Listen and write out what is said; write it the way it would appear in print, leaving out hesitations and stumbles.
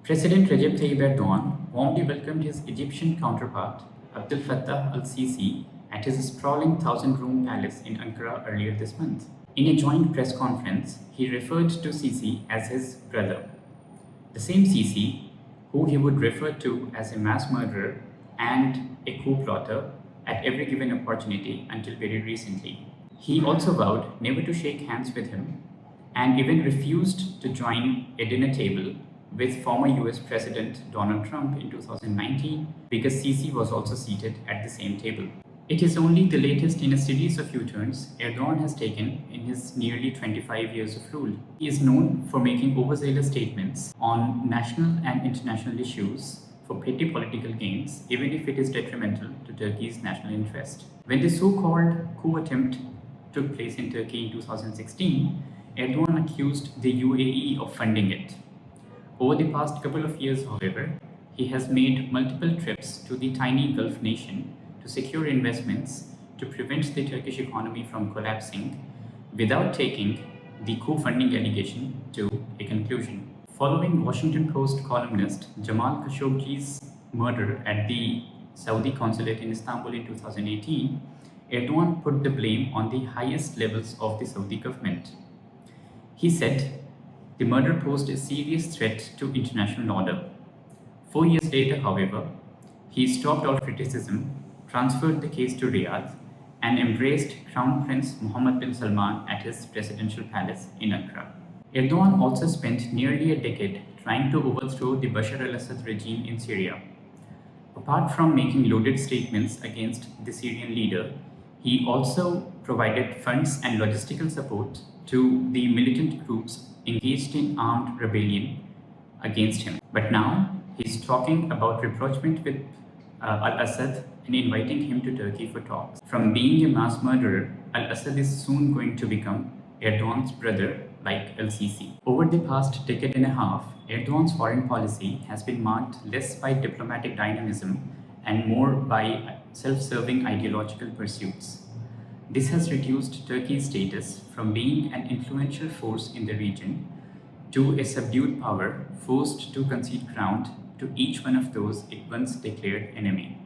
President Recep Tayyip Erdogan warmly welcomed his Egyptian counterpart, Abdel Fattah al-Sisi, at his sprawling 1,000-room palace in Ankara earlier this month. In a joint press conference, he referred to Sisi as his brother, the same Sisi who he would refer to as a mass murderer and a coup plotter at every given opportunity until very recently. He also vowed never to shake hands with him and even refused to join a dinner table with former US President Donald Trump in 2019 because Sisi was also seated at the same table. It is only the latest in a series of U-turns Erdogan has taken in his nearly 25 years of rule. He is known for making overzealous statements on national and international issues for petty political gains, even if it is detrimental to Turkey's national interest. When the so-called coup attempt took place in Turkey in 2016, Erdogan accused the UAE of funding it. Over the past couple of years, however, he has made multiple trips to the tiny Gulf nation to secure investments to prevent the Turkish economy from collapsing without taking the coup funding allegation to a conclusion. Following Washington Post columnist Jamal Khashoggi's murder at the Saudi consulate in Istanbul in 2018, Erdogan put the blame on the highest levels of the Saudi government. He said the murder posed a serious threat to international order. 4 years later, however, he stopped all criticism, transferred the case to Riyadh, and embraced Crown Prince Mohammed bin Salman at his presidential palace in Ankara. Erdogan also spent nearly a decade trying to overthrow the Bashar al-Assad regime in Syria. Apart from making loaded statements against the Syrian leader, he also provided funds and logistical support to the militant groups engaged in armed rebellion against him. But now he's talking about rapprochement with al-Assad and inviting him to Turkey for talks. From being a mass murderer, al-Assad is soon going to become Erdogan's brother like al-Sisi. Over the past decade and a half, Erdogan's foreign policy has been marked less by diplomatic dynamism and more by self-serving ideological pursuits. This has reduced Turkey's status from being an influential force in the region to a subdued power forced to concede ground to each one of those it once declared enemy.